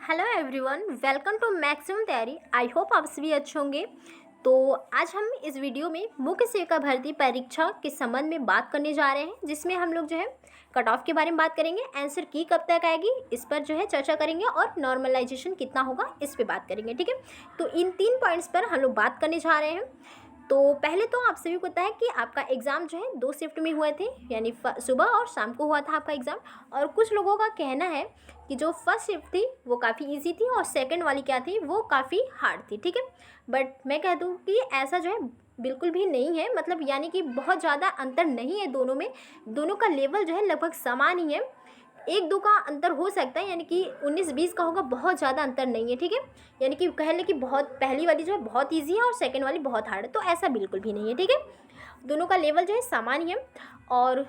Hello everyone, welcome to maximum तैयारी। I hope आप सभी अच्छे होंगे। तो आज हम इस वीडियो में मुख्य सेविका भर्ती परीक्षा के संबंध में बात करने जा रहे हैं, जिसमें हम लोग जो है कट ऑफ के बारे में बात करेंगे, आंसर की कब तक आएगी इस पर जो है चर्चा करेंगे, और नॉर्मलाइजेशन कितना होगा इस पे बात करेंगे। ठीक है, तो इन 3 पॉइंट्स पर हम लोग बात करने जा रहे हैं। तो पहले तो आप सभी को पता है कि आपका एग्ज़ाम जो है 2 शिफ्ट में हुए थे, यानी सुबह और शाम को हुआ था आपका एग्ज़ाम। और कुछ लोगों का कहना है कि जो फर्स्ट शिफ्ट थी वो काफ़ी इजी थी और सेकंड वाली क्या थी वो काफ़ी हार्ड थी। ठीक है, बट मैं कह दूँ कि ऐसा जो है बिल्कुल भी नहीं है, मतलब यानी कि बहुत ज़्यादा अंतर नहीं है दोनों में। दोनों का लेवल जो है लगभग समान ही है। 1-2 का अंतर हो सकता है, यानी कि 19-20 का होगा, बहुत ज़्यादा अंतर नहीं है। ठीक है, यानी कि कह लें कि बहुत पहली वाली जो है बहुत ईजी है और सेकंड वाली बहुत हार्ड है, तो ऐसा बिल्कुल भी नहीं है। ठीक है, दोनों का लेवल जो है समान ही है। और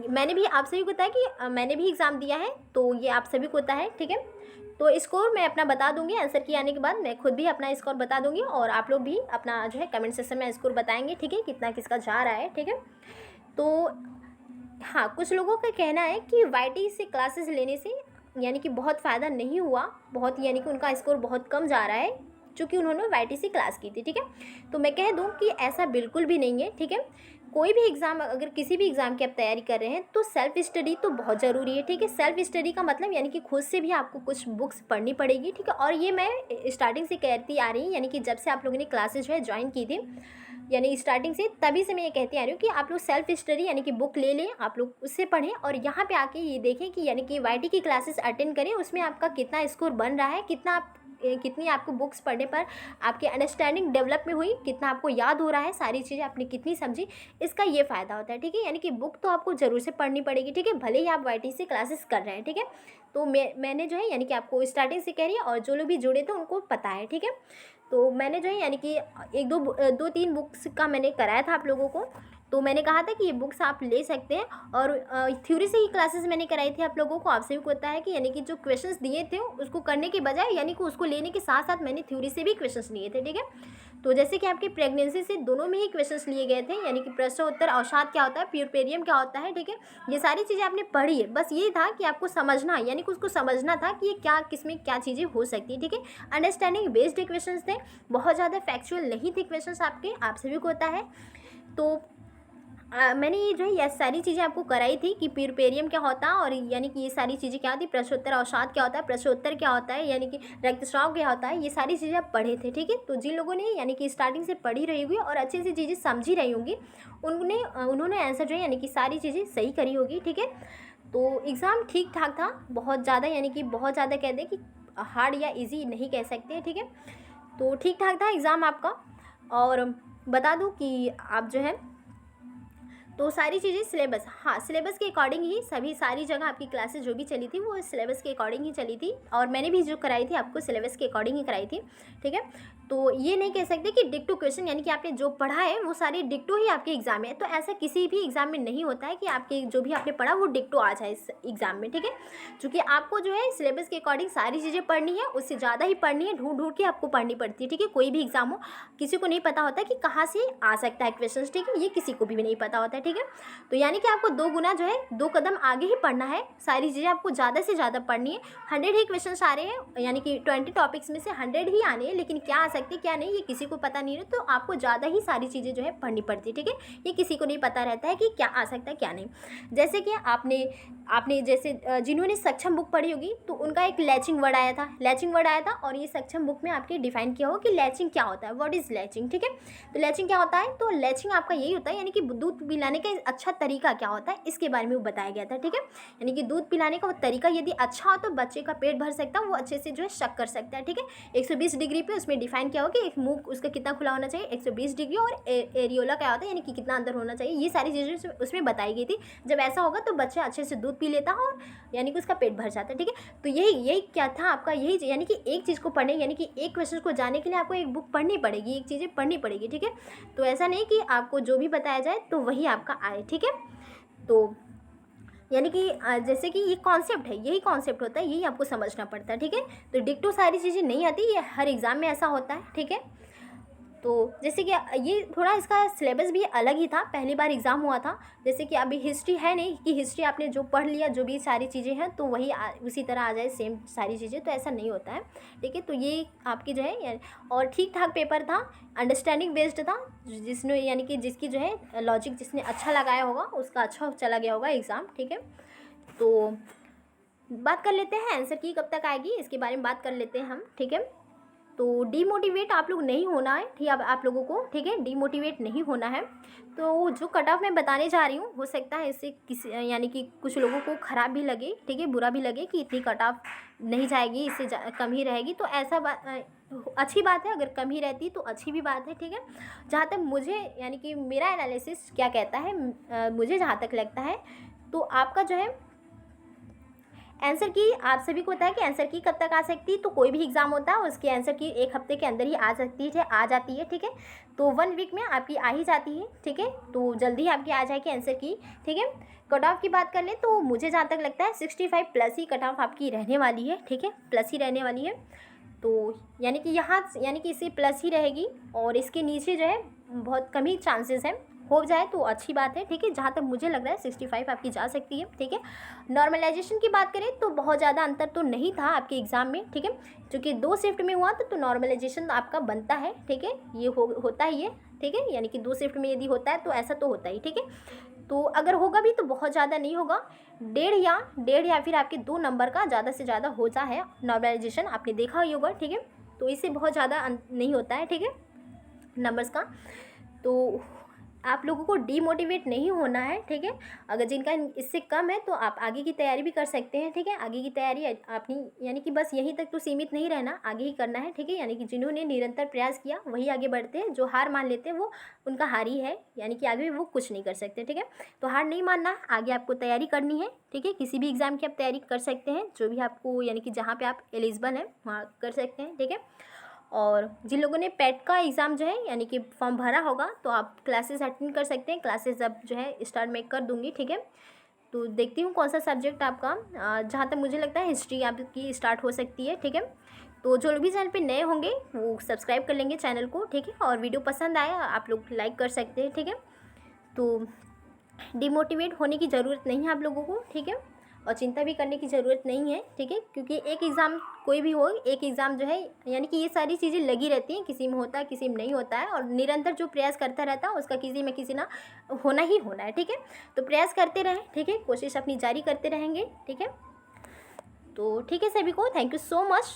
मैंने भी आप सभी को बताया कि मैंने भी एग्ज़ाम दिया है, तो ये आप सभी को पता है। ठीक है, तो स्कोर मैं अपना बता दूंगी, आंसर की आने के बाद मैं खुद भी अपना स्कोर बता दूंगी, और आप लोग भी अपना जो है कमेंट सेक्शन में स्कोर बताएंगे। ठीक है, कितना किसका जा रहा है। ठीक है, तो हाँ, कुछ लोगों का कहना है कि वाईटी से क्लासेस लेने से यानी कि बहुत फ़ायदा नहीं हुआ, बहुत यानी कि उनका स्कोर बहुत कम जा रहा है चूँकि उन्होंने वाईटी से क्लास की थी। ठीक है, तो मैं कह दूं कि ऐसा बिल्कुल भी नहीं है। ठीक है, कोई भी एग्ज़ाम, अगर किसी भी एग्ज़ाम की आप तैयारी कर रहे हैं तो सेल्फ स्टडी तो बहुत ज़रूरी है। ठीक है, सेल्फ स्टडी का मतलब यानी कि खुद से भी आपको कुछ बुक्स पढ़नी पड़ेगी। ठीक है, और ये मैं स्टार्टिंग से कहती आ रही हूँ, यानी कि जब से आप लोगों ने क्लासेज जो है ज्वाइन की थी, यानी स्टार्टिंग से, तभी से मैं ये कहती आ रही हूँ कि आप लोग सेल्फ स्टडी यानी कि बुक ले लें, आप लोग उससे पढ़ें, और यहाँ पे आके ये देखें कि यानी कि वाईटी की क्लासेस अटेंड करें, उसमें आपका कितना स्कोर बन रहा है, कितनी आपको बुक्स पढ़ने पर आपकी अंडरस्टैंडिंग डेवलप में हुई, कितना आपको याद हो रहा है, सारी चीज़ें आपने कितनी समझी, इसका ये फ़ायदा होता है। ठीक है, यानी कि बुक तो आपको ज़रूर से पढ़नी पड़ेगी। ठीक है, भले ही आप वाईटी से क्लासेस कर रहे हैं। ठीक है, तो मैंने जो है यानी कि आपको स्टार्टिंग से कह रही है, और जो लोग भी जुड़े थे उनको पता है। ठीक है, तो मैंने जो है यानी कि 2-3 बुक्स का मैंने कराया था आप लोगों को, तो मैंने कहा था कि ये बुक्स आप ले सकते हैं। और थ्योरी से ही क्लासेस मैंने कराई थी आप लोगों को। आप सभी को पता है कि यानी कि जो क्वेश्चंस दिए थे उसको करने के बजाय, यानी कि उसको लेने के साथ साथ मैंने थ्योरी से भी क्वेश्चंस लिए थे। ठीक है, तो जैसे कि आपकी प्रेगनेंसी से दोनों में ही क्वेश्चंस लिए गए थे, यानी कि प्रश्नोत्तर, अवसाद क्या होता है, प्यूरपेरियम क्या होता है। ठीक है, ये सारी चीज़ें आपने पढ़ी है, बस ये था कि आपको समझना, यानी कि उसको समझना था कि ये क्या, किसमें क्या चीज़ें हो सकती है। ठीक है, अंडरस्टैंडिंग बेस्ड क्वेश्चंस थे, बहुत ज़्यादा फैक्चुअल नहीं थे क्वेश्चंस आपके, आप सभी को पता है। तो मैंने ये जो है ये सारी चीज़ें आपको कराई थी कि प्यूरपेरियम क्या होता है, और यानी कि ये सारी चीज़ें क्या होती, प्रश्नोत्तर अवसाद क्या होता है, प्रश्नोत्तर क्या होता है, यानी कि रक्तस्राव क्या होता है, ये सारी चीज़ें आप पढ़े थे। ठीक है, तो जिन लोगों ने यानी कि स्टार्टिंग से पढ़ी रही होगी और अच्छे से चीज़ें समझी रही होंगी, उन्होंने आंसर जो है यानी कि सारी चीज़ें सही करी होगी। ठीक है, तो एग्ज़ाम ठीक ठाक था, बहुत ज़्यादा यानी कि बहुत ज़्यादा कह दें कि हार्ड या ईजी नहीं कह सकते। ठीक है, तो ठीक ठाक था एग्ज़ाम आपका। और बता दूं कि आप जो है तो सारी चीज़ें सिलेबस, हाँ, सिलेबस के अकॉर्डिंग ही सारी जगह आपकी क्लासेस जो भी चली थी वो सिलेबस के अकॉर्डिंग ही चली थी, और मैंने भी जो कराई थी आपको सिलेबस के अकॉर्डिंग ही कराई थी। ठीक है, तो ये नहीं कह सकते कि डिक्टो क्वेश्चन, यानी कि आपने जो पढ़ा है वो सारे डिक्टो ही आपके एग्जाम में है, तो ऐसा किसी भी एग्जाम में नहीं होता है कि आपके जो भी आपने पढ़ा वो डिक्टो आ जाए इस एग्जाम में। ठीक है, चूँकि आपको जो है सिलेबस के अकॉर्डिंग सारी चीज़ें पढ़नी है, उससे ज़्यादा ही पढ़नी है, ढूंढ ढूंढ के आपको पढ़नी पड़ती है। ठीक है, कोई भी एग्जाम हो, किसी को नहीं पता होता कि कहाँ से आ सकता है क्वेश्चन। ठीक है, ये किसी को भी नहीं पता होता है। ठीक है, तो यानी कि आपको 2 गुना जो है 2 कदम आगे ही पढ़ना है, सारी चीज़ें आपको ज़्यादा से ज़्यादा पढ़नी है। 100 ही क्वेश्चन आ रहे हैं, यानी कि 20 टॉपिक्स में से 100 ही आने हैं, लेकिन क्या आ सकते क्या नहीं ये किसी को पता नहीं है, तो आपको ज़्यादा ही सारी चीज़ें जो है पढ़नी पड़ती है। ठीक है, ये किसी को नहीं पता रहता है कि क्या आ सकता है क्या नहीं। जैसे कि आपने जैसे जिन्होंने सक्षम बुक पढ़ी होगी तो उनका एक लैचिंग वर्ड आया था, और ये सक्षम बुक में आपके डिफाइन किया हो कि लैचिंग क्या होता है, व्हाट इज़ लैचिंग। ठीक है, तो लैचिंग क्या होता है, तो लैचिंग आपका यही होता है, यानी कि दूध पिलाने का अच्छा तरीका क्या होता है, इसके बारे में वो बताया गया था। ठीक है, यानी कि दूध पिलाने का वो तरीका यदि अच्छा हो तो बच्चे का पेट भर सकता है, वो अच्छे से जो है शक कर सकता है। ठीक है, 120 डिग्री पे उसमें डिफाइन किया हो कि एक मुंह उसका कितना खुला होना चाहिए, 120 डिग्री, और एरियोला क्या होता है, यानी कि कितना अंदर होना चाहिए, ये सारी चीज़ें उसमें बताई गई थी। जब ऐसा होगा तो बच्चा अच्छे से दूध पी लेता है और यानी कि उसका पेट भर जाता है। ठीक है, तो यही क्या था आपका, यही यानी कि एक चीज़ को पढ़ने, यानी कि एक क्वेश्चन को जानने के लिए आपको एक बुक पढ़नी पड़ेगी, एक चीज़ें पढ़नी पड़ेगी। ठीक है, तो ऐसा नहीं कि आपको जो भी बताया जाए तो वही आपका आए। ठीक है, तो यानी कि जैसे कि ये कॉन्सेप्ट है, यही कॉन्सेप्ट होता है, यही आपको समझना पड़ता है। ठीक है, तो डिक्टो सारी चीज़ें नहीं आती, ये हर एग्ज़ाम में ऐसा होता है। ठीक है, तो जैसे कि ये थोड़ा इसका सिलेबस भी अलग ही था, पहली बार एग्ज़ाम हुआ था। जैसे कि अभी हिस्ट्री है नहीं कि हिस्ट्री आपने जो पढ़ लिया जो भी सारी चीज़ें हैं तो वही उसी तरह आ जाए सेम सारी चीज़ें, तो ऐसा नहीं होता है। ठीक है, तो ये आपकी जो है और ठीक ठाक पेपर था, अंडरस्टैंडिंग बेस्ड था, जिसने यानी कि जिसकी जो है लॉजिक जिसने अच्छा लगाया होगा उसका अच्छा चला गया होगा एग्ज़ाम। ठीक है, तो बात कर लेते हैं आंसर की कब तक आएगी इसके बारे में बात कर लेते हैं हम। ठीक है, तो डीमोटिवेट आप लोग नहीं होना है, ठीक है, आप लोगों को, ठीक है, डीमोटिवेट नहीं होना है। तो जो कट ऑफ मैं बताने जा रही हूँ हो सकता है इससे किसी यानी कि कुछ लोगों को ख़राब भी लगे, ठीक है, बुरा भी लगे कि इतनी कट ऑफ नहीं जाएगी, इससे कम ही रहेगी। तो ऐसा अच्छी बात है, अगर कम ही रहती तो अच्छी भी बात है। ठीक है, जहाँ तक मुझे यानी कि मेरा एनालिसिस क्या कहता है, मुझे जहाँ तक लगता है तो आपका जो है आंसर की, आप सभी को पता है कि आंसर की कब तक आ सकती है, तो कोई भी एग्ज़ाम होता है उसके आंसर की 1 हफ्ते के अंदर ही आ सकती है, आ जाती है। ठीक है, तो 1 वीक में आपकी आ ही जाती है। ठीक है, तो जल्दी आपकी आ जाएगी आंसर की। ठीक है, कट ऑफ की बात कर लें तो मुझे जहाँ तक लगता है 65 प्लस ही कट ऑफ आपकी रहने वाली है। ठीक है, प्लस ही रहने वाली है, तो यानी कि यहाँ यानी कि इससे प्लस ही रहेगी और इसके नीचे जो है बहुत कम ही चांसेस हैं, हो जाए तो अच्छी बात है। ठीक है, जहाँ तक मुझे लग रहा है 65 आपकी जा सकती है। ठीक है, नॉर्मलाइजेशन की बात करें तो बहुत ज़्यादा अंतर तो नहीं था आपके एग्ज़ाम में। ठीक है, क्योंकि 2 शिफ्ट में हुआ तो नॉर्मलाइजेशन आपका बनता है। ठीक है, ये होता ही है। ठीक है, यानी कि 2 शिफ्ट में यदि होता है तो ऐसा तो होता ही। ठीक है, तो अगर होगा भी तो बहुत ज़्यादा नहीं होगा, 1.5 या फिर आपके 2 नंबर का ज़्यादा से ज़्यादा होता है नॉर्मलाइजेशन, आपने देखा ही होगा। ठीक है, तो इससे बहुत ज़्यादा नहीं होता है। ठीक है, नंबर्स का। तो आप लोगों को डीमोटिवेट नहीं होना है। ठीक है, अगर जिनका इससे कम है तो आप आगे की तैयारी भी कर सकते हैं। ठीक है, आगे की तैयारी अपनी यानी कि बस यहीं तक तो सीमित नहीं रहना, आगे ही करना है। ठीक है, यानी कि जिन्होंने निरंतर प्रयास किया वही आगे बढ़ते हैं, जो हार मान लेते हैं वो उनका हार ही है, यानी कि आगे वो कुछ नहीं कर सकते। ठीक है, तो हार नहीं मानना है, आगे आपको तैयारी करनी है। ठीक है, किसी भी एग्ज़ाम की आप तैयारी कर सकते हैं, जो भी आपको यानी कि जहाँ पर आप एलिजिबल हैं वहाँ कर सकते हैं। ठीक है, और जिन लोगों ने पेट का एग्ज़ाम जो है यानी कि फॉर्म भरा होगा तो आप क्लासेस अटेंड कर सकते हैं। क्लासेस अब जो है स्टार्ट मैं कर दूँगी। ठीक है, तो देखती हूँ कौन सा सब्जेक्ट आपका, जहाँ तक मुझे लगता है हिस्ट्री आपकी स्टार्ट हो सकती है। ठीक है, तो जो लोग भी चैनल पे नए होंगे वो सब्सक्राइब कर लेंगे चैनल को। ठीक है, और वीडियो पसंद आया आप लोग लाइक कर सकते हैं। ठीक है, तो डिमोटिवेट होने की ज़रूरत नहीं है आप लोगों को। ठीक है, और चिंता भी करने की ज़रूरत नहीं है। ठीक है, क्योंकि एक एग्ज़ाम कोई भी हो, एक एग्ज़ाम जो है यानी कि ये सारी चीज़ें लगी रहती हैं, किसी में होता है किसी में नहीं होता है, और निरंतर जो प्रयास करता रहता है उसका किसी में किसी ना होना ही होना है। ठीक है, तो प्रयास करते रहें। ठीक है, कोशिश अपनी जारी करते रहेंगे। ठीक है, तो ठीक है सभी को, थैंक यू सो मच।